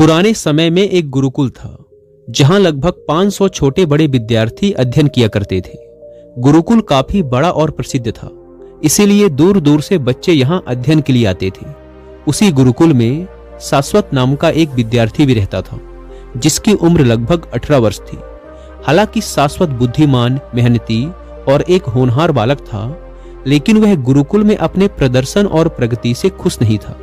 पुराने समय में एक गुरुकुल था जहां लगभग 500 छोटे बड़े विद्यार्थी अध्ययन किया करते थे। गुरुकुल काफी बड़ा और प्रसिद्ध था, इसीलिए दूर दूर से बच्चे यहां अध्ययन के लिए आते थे। उसी गुरुकुल में शाश्वत नाम का एक विद्यार्थी भी रहता था जिसकी उम्र लगभग 18 वर्ष थी। हालांकि शाश्वत बुद्धिमान, मेहनती और एक होनहार बालक था, लेकिन वह गुरुकुल में अपने प्रदर्शन और प्रगति से खुश नहीं था।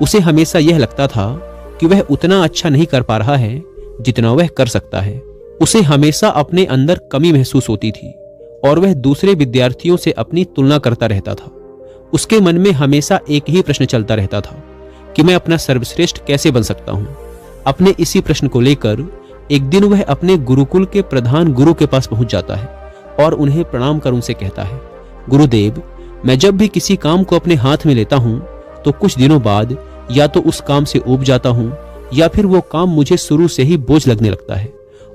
उसे हमेशा यह लगता था कि वह उतना अच्छा नहीं कर पा रहा है जितना वह कर सकता है। उसे हमेशा अपने अंदर कमी महसूस होती थी और वह दूसरे विद्यार्थियों से अपनी तुलना करता रहता था। उसके मन में हमेशा एक ही प्रश्न चलता रहता था कि मैं अपना सर्वश्रेष्ठ कैसे बन सकता हूँ। अपने इसी प्रश्न को लेकर एक दिन वह अपने गुरुकुल के प्रधान गुरु के पास पहुंच जाता है और उन्हें प्रणाम कर उनसे कहता है, गुरुदेव, मैं जब भी किसी काम को अपने हाथ में लेता हूँ तो कुछ दिनों बाद या तो उस काम से ऊब जाता हूँ या फिर वो काम मुझे शुरू से ही बोझ लगने लगता है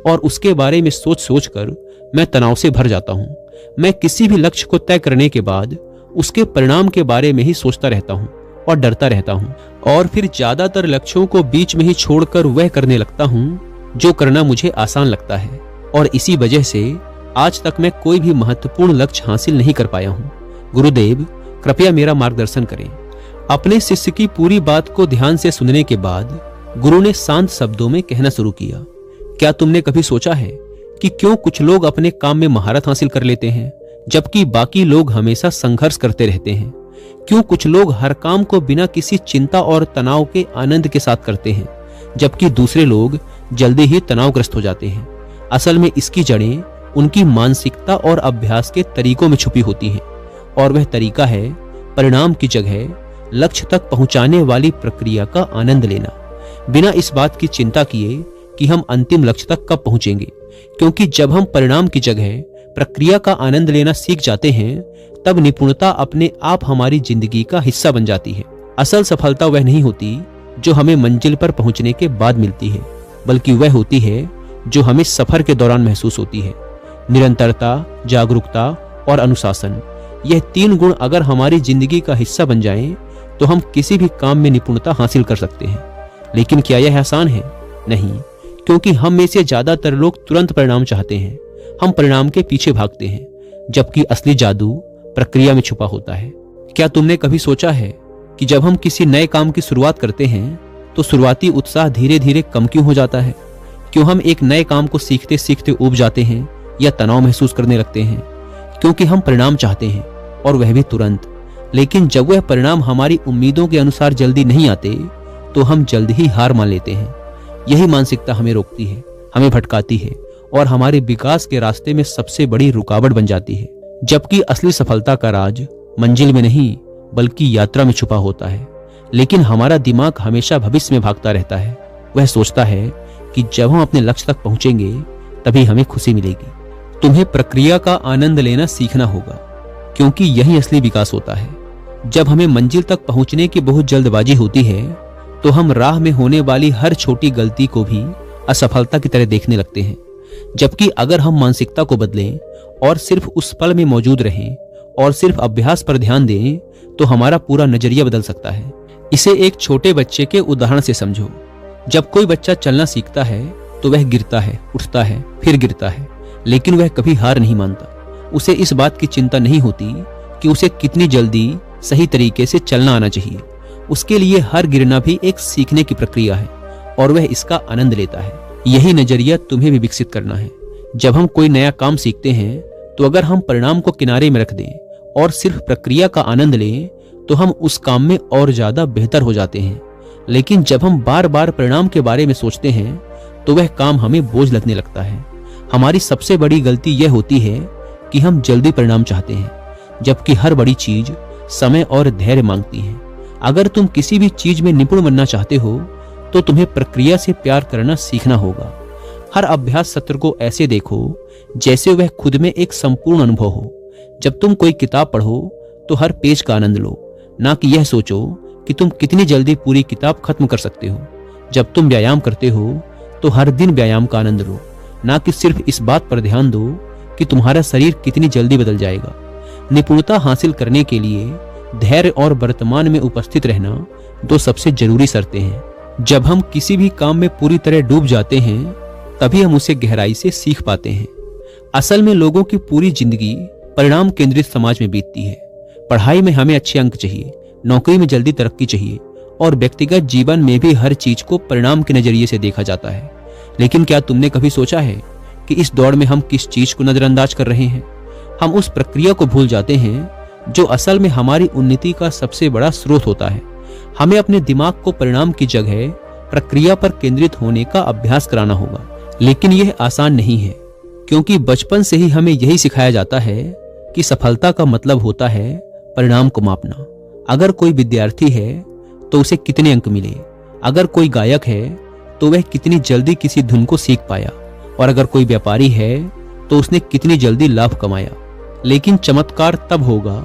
और उसके बारे में सोच सोच कर मैं तनाव से भर जाता हूँ। मैं किसी भी लक्ष्य को तय करने के बाद उसके परिणाम के बारे में ही सोचता रहता हूँ और डरता रहता हूँ और फिर ज्यादातर लक्ष्यों को बीच में ही छोड़कर वह करने लगता हूँ जो करना मुझे आसान लगता है और इसी वजह से आज तक मैं कोई भी महत्वपूर्ण लक्ष्य हासिल नहीं कर पाया हूँ। गुरुदेव, कृपया मेरा मार्गदर्शन करें। अपने शिष्य की पूरी बात को ध्यान से सुनने के बाद गुरु ने शांत शब्दों में कहना शुरू किया, क्या तुमने कभी सोचा है कि क्यों कुछ लोग अपने काम में महारत हासिल कर लेते हैं जबकि बाकी लोग हमेशा संघर्ष करते रहते हैं? क्यों कुछ लोग हर काम को बिना किसी चिंता और तनाव के आनंद के साथ करते हैं जबकि दूसरे लोग जल्दी ही तनावग्रस्त हो जाते हैं? असल में इसकी जड़ें उनकी मानसिकता और अभ्यास के तरीकों में छुपी होती हैं और वह तरीका है परिणाम की जगह लक्ष्य तक पहुंचाने वाली प्रक्रिया का आनंद लेना, बिना इस बात की चिंता किए कि हम अंतिम लक्ष्य तक कब पहुंचेंगे। क्योंकि जब हम परिणाम की जगह प्रक्रिया का आनंद लेना सीख जाते हैं तब निपुणता अपने आप हमारी जिंदगी का हिस्सा बन जाती है। असल सफलता वह नहीं होती जो हमें मंजिल पर पहुंचने के बाद मिलती है, बल्कि वह होती है जो हमें सफर के दौरान महसूस होती है। निरंतरता, जागरूकता और अनुशासन, यह 3 गुण अगर हमारी जिंदगी का हिस्सा बन जाएं, तो हम किसी भी काम में निपुणता हासिल कर सकते हैं। लेकिन क्या यह आसान है? नहीं, क्योंकि हम में से ज्यादातर लोग तुरंत परिणाम चाहते हैं। हम परिणाम के पीछे भागते हैं, जबकि असली जादू प्रक्रिया में छुपा होता है। क्या तुमने कभी सोचा है कि जब हम किसी नए काम की शुरुआत करते हैं तो शुरुआती उत्साह धीरे धीरे कम क्यों हो जाता है? क्यों हम एक नए काम को सीखते सीखते ऊब जाते हैं या तनाव महसूस करने लगते हैं? क्योंकि हम परिणाम चाहते हैं और वह भी तुरंत। लेकिन जब वह परिणाम हमारी उम्मीदों के अनुसार जल्दी नहीं आते तो हम जल्द ही हार मान लेते हैं। यही मानसिकता हमें रोकती है, हमें भटकाती है और हमारे विकास के रास्ते में सबसे बड़ी रुकावट बन जाती है। जबकि असली सफलता का राज मंजिल में नहीं बल्कि यात्रा में छुपा होता है। लेकिन हमारा दिमाग हमेशा भविष्य में भागता रहता है। वह सोचता है कि जब हम अपने लक्ष्य तक पहुंचेंगे तभी हमें खुशी मिलेगी। तुम्हें प्रक्रिया का आनंद लेना सीखना होगा, क्योंकि यही असली विकास होता है। जब हमें मंजिल तक पहुंचने की बहुत जल्दबाजी होती है तो हम राह में होने वाली हर छोटी गलती को भी असफलता की तरह देखने लगते हैं। जबकि अगर हम मानसिकता को बदलें और सिर्फ उस पल में मौजूद रहें और सिर्फ अभ्यास पर ध्यान दें तो हमारा पूरा नजरिया बदल सकता है। इसे एक छोटे बच्चे के उदाहरण से समझो। जब कोई बच्चा चलना सीखता है तो वह गिरता है, उठता है, फिर गिरता है, लेकिन वह कभी हार नहीं मानता। उसे इस बात की चिंता नहीं होती कि उसे कितनी जल्दी सही तरीके से चलना आना चाहिए। उसके लिए हर गिरना भी एक सीखने की प्रक्रिया है और वह इसका आनंद लेता है। यही नजरिया तुम्हें भी विकसित करना है। जब हम कोई नया काम सीखते हैं तो अगर हम परिणाम को किनारे में रख दें और सिर्फ प्रक्रिया का आनंद लें तो हम उस काम में और ज्यादा बेहतर हो जाते हैं। लेकिन जब हम बार बार परिणाम के बारे में सोचते हैं तो वह काम हमें बोझ लगने लगता है। हमारी सबसे बड़ी गलती यह होती है कि हम जल्दी परिणाम चाहते हैं, जबकि हर बड़ी चीज समय और धैर्य मांगती है। अगर तुम किसी भी चीज में निपुण बनना चाहते हो तो तुम्हें प्रक्रिया से प्यार करना सीखना होगा। हर अभ्यास सत्र को ऐसे देखो जैसे वह खुद में एक संपूर्ण अनुभव हो। जब तुम कोई किताब पढ़ो तो हर पेज का आनंद लो, ना कि यह सोचो कि तुम कितनी जल्दी पूरी किताब खत्म कर सकते हो। जब तुम व्यायाम करते हो तो हर दिन व्यायाम का आनंद लो, ना कि सिर्फ इस बात पर ध्यान दो कि तुम्हारा शरीर कितनी जल्दी बदल जाएगा। निपुणता हासिल करने के लिए धैर्य और वर्तमान में उपस्थित रहना 2 सबसे जरूरी शर्तें हैं। जब हम किसी भी काम में पूरी तरह डूब जाते हैं तभी हम उसे गहराई से सीख पाते हैं। असल में लोगों की पूरी जिंदगी परिणाम केंद्रित समाज में बीतती है। पढ़ाई में हमें अच्छे अंक चाहिए, नौकरी में जल्दी तरक्की चाहिए और व्यक्तिगत जीवन में भी हर चीज को परिणाम के नजरिए से देखा जाता है। लेकिन क्या तुमने कभी सोचा है कि इस दौड़ में हम किस चीज को नजरअंदाज कर रहे हैं? हम उस प्रक्रिया को भूल जाते हैं जो असल में हमारी उन्नति का सबसे बड़ा स्रोत होता है। हमें अपने दिमाग को परिणाम की जगह प्रक्रिया पर केंद्रित होने का अभ्यास कराना होगा। लेकिन यह आसान नहीं है, क्योंकि बचपन से ही हमें यही सिखाया जाता है कि सफलता का मतलब होता है परिणाम को मापना। अगर कोई विद्यार्थी है तो उसे कितने अंक मिले, अगर कोई गायक है तो वह कितनी जल्दी किसी धुन को सीख पाया, और अगर कोई व्यापारी है तो उसने कितनी जल्दी लाभ कमाया। लेकिन चमत्कार तब होगा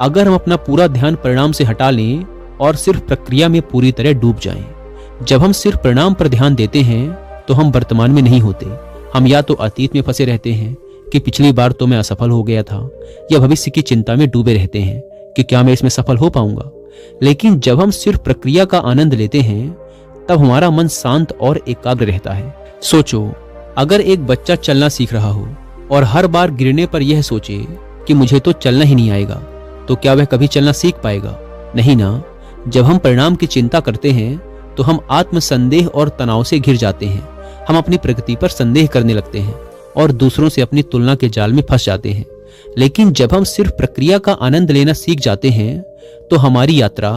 अगर हम अपना पूरा ध्यान परिणाम से हटा लें और सिर्फ प्रक्रिया में पूरी तरह डूब जाएं। जब हम सिर्फ परिणाम पर ध्यान देते हैं तो हम वर्तमान में नहीं होते। हम या तो अतीत में फंसे रहते हैं कि पिछली बार तो मैं असफल हो गया था, या भविष्य की चिंता में डूबे रहते हैं कि क्या मैं इसमें सफल हो पाऊंगा। लेकिन जब हम सिर्फ प्रक्रिया का आनंद लेते हैं तब हमारा मन शांत और एकाग्र रहता है। सोचो, अगर एक बच्चा चलना सीख रहा हो और हर बार गिरने पर यह सोचे कि मुझे तो चलना ही नहीं आएगा, तो क्या वह कभी चलना सीख पाएगा? नहीं ना। जब हम परिणाम की चिंता करते हैं तो हम आत्मसंदेह और तनाव से घिर जाते हैं। हम अपनी प्रगति पर संदेह करने लगते हैं और दूसरों से अपनी तुलना के जाल में फंस जाते हैं। लेकिन जब हम सिर्फ प्रक्रिया का आनंद लेना सीख जाते हैं तो हमारी यात्रा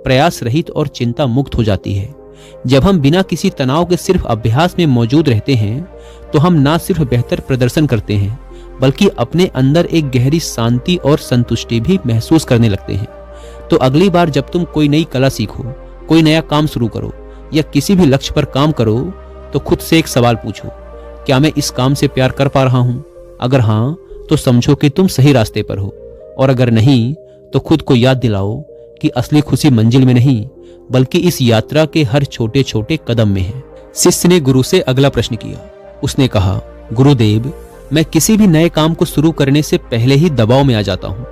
प्रयास रहित और चिंता मुक्त हो जाती है। जब हम बिना किसी तनाव के सिर्फ अभ्यास में मौजूद रहते हैं तो हम ना सिर्फ बेहतर प्रदर्शन करते हैं बल्कि अपने अंदर एक गहरी शांति और संतुष्टि भी महसूस करने लगते हैं। तो अगली बार जब तुम कोई नई कला सीखो, कोई नया काम शुरू करो या किसी भी लक्ष्य पर काम करो तो खुद से एक सवाल पूछो, क्या मैं इस काम से प्यार कर पा रहा हूं? अगर हां तो समझो कि तुम सही रास्ते पर हो, और अगर नहीं तो खुद को याद दिलाओ कि असली खुशी मंजिल में नहीं बल्कि इस यात्रा के हर छोटे छोटे कदम में है। शिष्य ने गुरु से अगला प्रश्न किया। उसने कहा, गुरुदेव, मैं किसी भी नए काम को शुरू करने से पहले ही दबाव में आ जाता हूँ।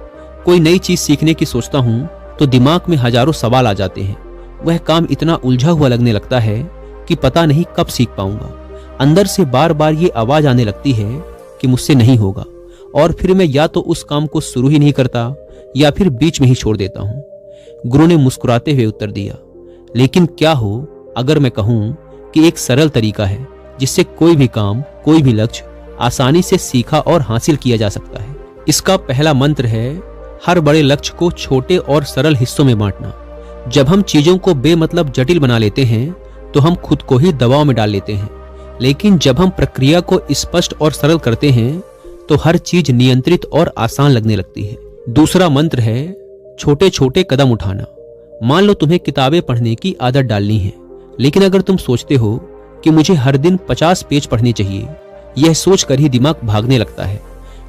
कोई नई चीज सीखने की सोचता हूँ तो दिमाग में हजारों सवाल आ जाते हैं। वह काम इतना उलझा हुआ लगने लगता है कि पता नहीं कब सीख पाऊंगा। अंदर से बार बार ये आवाज आने लगती है कि मुझसे नहीं होगा, और फिर मैं या तो उस काम को शुरू ही नहीं करता या फिर बीच में ही छोड़ देता हूँ। गुरु ने मुस्कुराते हुए उत्तर दिया, लेकिन क्या हो अगर मैं कहूँ कि एक सरल तरीका है जिससे कोई भी काम, कोई भी लक्ष्य आसानी से सीखा और हासिल किया जा सकता है। इसका पहला मंत्र है हर बड़े लक्ष्य को छोटे और सरल हिस्सों में बांटना। जब हम चीजों को बेमतलब जटिल बना लेते हैं तो हम खुद को ही दबाव में डाल लेते हैं। लेकिन जब हम प्रक्रिया को स्पष्ट और सरल करते हैं तो हर चीज नियंत्रित और आसान लगने लगती है। दूसरा मंत्र है छोटे छोटे कदम उठाना। मान लो तुम्हें किताबें पढ़ने की आदत डालनी है, लेकिन अगर तुम सोचते हो कि मुझे हर दिन 50 पेज पढ़ने चाहिए, यह सोचकर ही दिमाग भागने लगता है।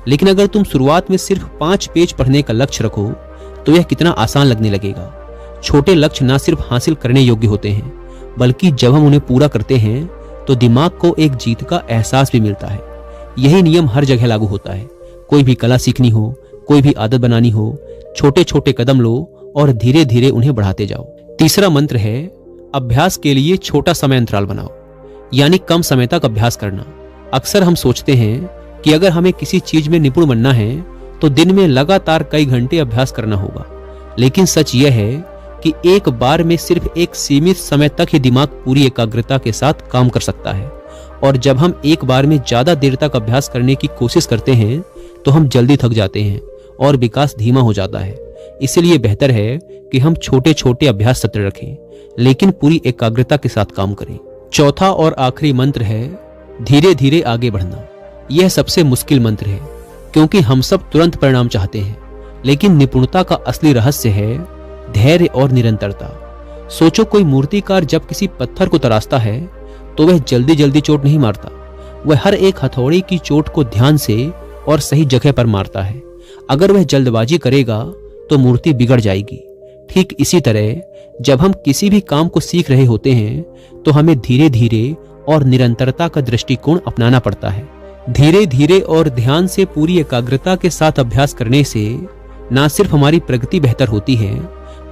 लेकिन अगर तुम शुरुआत में सिर्फ 5 पेज पढ़ने का लक्ष्य रखो तो यह कितना आसान लगने लगेगा। छोटे लक्ष्य ना सिर्फ हासिल करने योग्य होते हैं बल्कि जब हम उन्हें पूरा करते हैं तो दिमाग को एक जीत का एहसास भी मिलता है। यही नियम हर जगह लागू होता है। कोई भी कला सीखनी हो, कोई भी आदत बनानी हो, छोटे छोटे कदम लो और धीरे धीरे उन्हें बढ़ाते जाओ। तीसरा मंत्र है अभ्यास के लिए छोटा समय अंतराल बनाओ, यानी कम समय तक अभ्यास करना। अक्सर हम सोचते हैं कि अगर हमें किसी चीज में निपुण बनना है तो दिन में लगातार कई घंटे अभ्यास करना होगा। लेकिन सच यह है कि एक बार में सिर्फ एक सीमित समय तक ही दिमाग पूरी एकाग्रता के साथ काम कर सकता है। और जब हम एक बार में ज्यादा देर तक अभ्यास करने की कोशिश करते हैं तो हम जल्दी थक जाते हैं और विकास धीमा हो जाता है। इसलिए बेहतर है कि हम छोटे छोटे अभ्यास सत्र रखें, लेकिन पूरी एकाग्रता के साथ काम करें। चौथा और आखिरी मंत्र है धीरे धीरे आगे बढ़ना। यह सबसे मुश्किल मंत्र है क्योंकि हम सब तुरंत परिणाम चाहते हैं, लेकिन निपुणता का असली रहस्य है धैर्य और निरंतरता। सोचो, कोई मूर्तिकार जब किसी पत्थर को तराशता है तो वह जल्दी जल्दी चोट नहीं मारता। वह हर एक हथौड़े की चोट को ध्यान से और सही जगह पर मारता है। अगर वह जल्दबाजी करेगा तो मूर्ति बिगड़ जाएगी। ठीक इसी तरह जब हम किसी भी काम को सीख रहे होते हैं तो हमें धीरे धीरे और निरंतरता का दृष्टिकोण अपनाना पड़ता है। धीरे धीरे और ध्यान से पूरी एकाग्रता के साथ अभ्यास करने से न सिर्फ हमारी प्रगति बेहतर होती है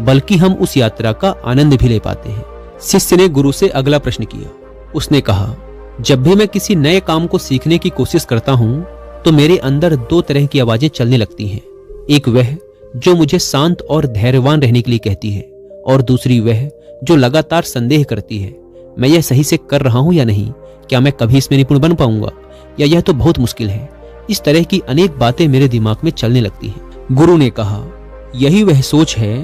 बल्कि हम उस यात्रा का आनंद भी ले पाते हैं शिष्य ने गुरु से अगला प्रश्न किया। उसने कहा, जब भी मैं किसी नए काम को सीखने की कोशिश करता हूं तो मेरे अंदर दो तरह की आवाजें चलने लगती हैं। एक वह जो मुझे शांत और धैर्यवान रहने के लिए कहती है, और दूसरी वह जो लगातार संदेह करती है, मैं यह सही से कर रहा हूं या नहीं, क्या मैं कभी इसमें निपुण बन पाऊंगा, या यह तो बहुत मुश्किल है। इस तरह की अनेक बातें मेरे दिमाग में चलने लगती हैं। गुरु ने कहा, यही वह सोच है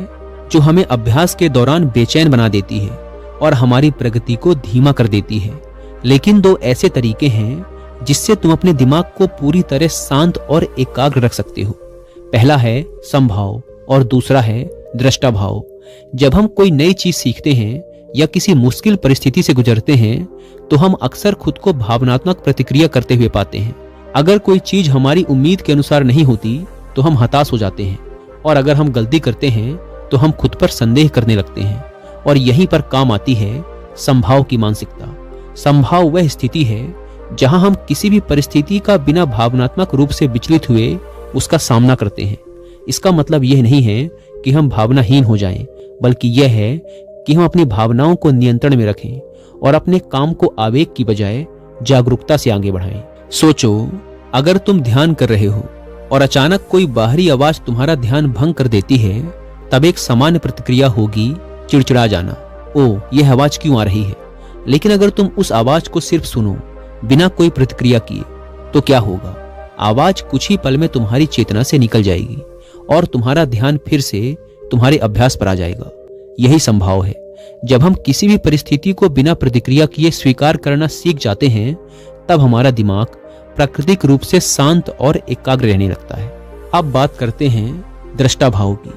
जो हमें अभ्यास के दौरान बेचैन बना देती है और हमारी प्रगति को धीमा कर देती है। लेकिन दो ऐसे तरीके हैं जिससे तुम अपने दिमाग को पूरी तरह शांत और एकाग्र रख सकते हो। पहला है संभाव और दूसरा है दृष्टा भाव। जब हम कोई नई चीज सीखते हैं या किसी मुश्किल परिस्थिति से गुजरते हैं तो हम अक्सर खुद को भावनात्मक प्रतिक्रिया करते हुए पाते हैं। अगर कोई चीज हमारी उम्मीद के अनुसार नहीं होती तो हम हताश हो जाते हैं, और अगर हम गलती करते हैं तो हम खुद पर संदेह करने लगते हैं। और यहीं पर काम आती है संभाव की मानसिकता। संभाव वह स्थिति है जहां हम किसी भी परिस्थिति का बिना भावनात्मक रूप से विचलित हुए उसका सामना करते हैं। इसका मतलब यह नहीं है कि हम भावनाहीन हो जाएं, बल्कि यह है कि हम अपनी भावनाओं को नियंत्रण में रखें और अपने काम को आवेग की बजाय जागरूकता से आगे बढ़ाएं। सोचो, अगर तुम ध्यान कर रहे हो और अचानक कोई बाहरी आवाज तुम्हारा ध्यान भंग कर देती है, तब एक सामान्य प्रतिक्रिया होगी चिड़चिड़ा जाना। ओह, यह आवाज क्यों आ रही है? लेकिन अगर तुम उस आवाज को सिर्फ सुनो बिना कोई प्रतिक्रिया किए तो क्या होगा? आवाज कुछ ही पल में तुम्हारी चेतना से निकल जाएगी और तुम्हारा ध्यान फिर से तुम्हारे अभ्यास पर आ जाएगा। यही संभाव है। जब हम किसी भी परिस्थिति को बिना प्रतिक्रिया किए स्वीकार करना सीख जाते हैं, तब हमारा दिमाग प्राकृतिक रूप से शांत और एकाग्र रहने लगता है। अब बात करते हैं दृष्टा भाव की।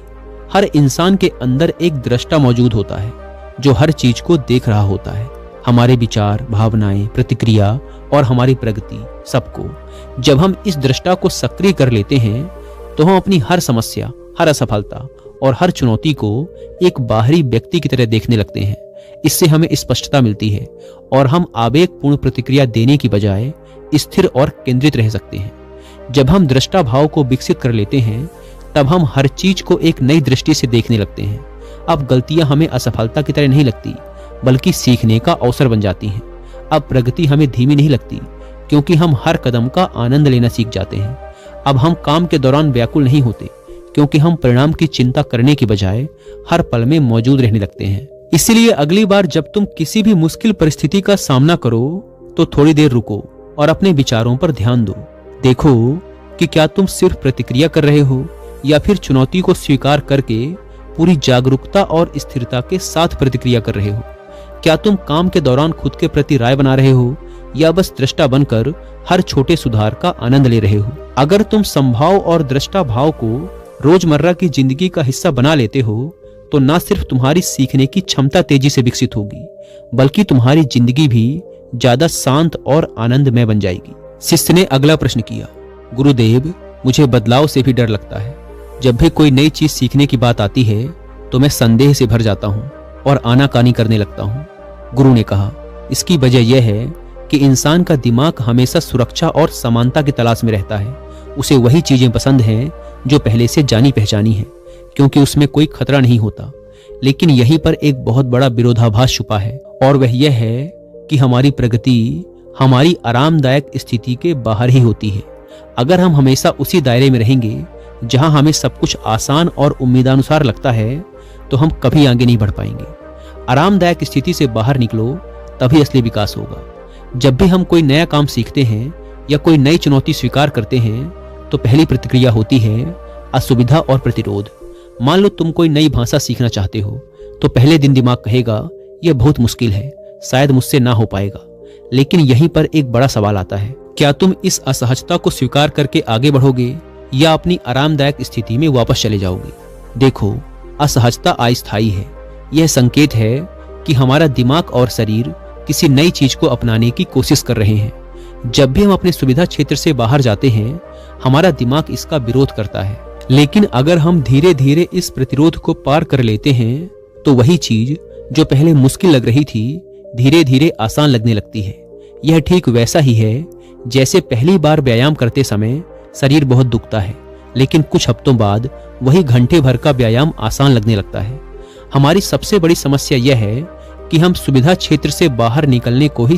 हर इंसान के अंदर एक दृष्टा मौजूद होता है जो हर चीज को देख रहा होता है, हमारे विचार, भावनाएं, प्रतिक्रिया और हमारी प्रगति, सबको। जब हम इस दृष्टा को सक्रिय कर लेते हैं तो हम अपनी हर समस्या, हर असफलता और हर चुनौती को एक बाहरी व्यक्ति की तरह देखने लगते हैं। इससे हमें स्पष्टता मिलती है और हम आवेगपूर्ण प्रतिक्रिया देने की बजाय स्थिर और केंद्रित रह सकते हैं। जब हम दृष्टा भाव को विकसित कर लेते हैं तब हम हर चीज को एक नई दृष्टि से देखने लगते हैं। अब गलतियां हमें असफलता की तरह नहीं लगती, बल्कि सीखने का अवसर बन जाती हैं। अब प्रगति हमें धीमी नहीं लगती, क्योंकि हम हर कदम का आनंद लेना सीख जाते हैं। अब हम काम के दौरान व्याकुल नहीं होते, क्योंकि हम परिणाम की चिंता करने की बजाय हर पल में मौजूद रहने लगते हैं। इसलिए अगली बार जब तुम किसी भी मुश्किल परिस्थिति का सामना करो तो थोड़ी देर रुको और अपने विचारों पर ध्यान दो। देखो कि क्या तुम सिर्फ प्रतिक्रिया कर रहे हो या फिर चुनौती को स्वीकार करके पूरी जागरूकता और स्थिरता के साथ प्रतिक्रिया कर रहे हो। क्या तुम काम के दौरान खुद के प्रति राय बना रहे हो या बस दृष्टा बनकर हर छोटे सुधार का आनंद ले रहे हो? अगर तुम संभाव और दृष्टा भाव को रोजमर्रा की जिंदगी का हिस्सा बना लेते हो तो न सिर्फ तुम्हारी सीखने की क्षमता तेजी से विकसित होगी, बल्कि तुम्हारी जिंदगी भी ज्यादा शांत और आनंदमय बन जाएगी। शिष्य ने अगला प्रश्न किया, गुरुदेव, मुझे बदलाव से भी डर लगता है। जब भी कोई नई चीज सीखने की बात आती है तो मैं संदेह से भर जाता हूँ और आनाकानी करने लगता हूँ। गुरु ने कहा, इसकी वजह यह है कि इंसान का दिमाग हमेशा सुरक्षा और समानता की तलाश में रहता है। उसे वही चीजें पसंद हैं जो पहले से जानी पहचानी है, क्योंकि उसमें कोई खतरा नहीं होता। लेकिन यहीं पर एक बहुत बड़ा विरोधाभास छुपा है, और वह यह है कि हमारी प्रगति हमारी आरामदायक स्थिति के बाहर ही होती है। अगर हम हमेशा उसी दायरे में रहेंगे जहां हमें सब कुछ आसान और उम्मीदानुसार लगता है, तो हम कभी आगे नहीं बढ़ पाएंगे। आरामदायक स्थिति से बाहर निकलो, तभी असली विकास होगा। जब भी हम कोई नया काम सीखते हैं या कोई नई चुनौती स्वीकार करते हैं तो पहली प्रतिक्रिया होती है असुविधा और प्रतिरोध। मान लो तुम कोई नई भाषा सीखना चाहते हो तो पहले दिन दिमाग कहेगा यह बहुत मुश्किल है, शायद मुझसे ना हो पाएगा। लेकिन यहीं पर एक बड़ा सवाल आता है, क्या तुम इस असहजता को स्वीकार करके आगे बढ़ोगे या अपनी आरामदायक स्थिति में वापस चले जाओगे? देखो, असहजता अस्थायी है। यह संकेत है कि हमारा दिमाग और शरीर किसी नई चीज को अपनाने की कोशिश कर रहे हैं। जब भी हम अपने सुविधा क्षेत्र से बाहर जाते हैं, हमारा दिमाग इसका विरोध करता है। लेकिन अगर हम धीरे धीरे इस प्रतिरोध को पार कर लेते हैं तो वही चीज जो पहले मुश्किल लग रही थी धीरे धीरे आसान लगने लगती है। यह ठीक वैसा ही है जैसे पहली बार व्यायाम करते समय शरीर बहुत दुखता है, लेकिन कुछ हफ्तों बाद वही घंटे भर का व्यायाम आसान लगने लगता है। हमारी सबसे बड़ी समस्या यह है कि हम सुविधा क्षेत्र से बाहर निकलने को ही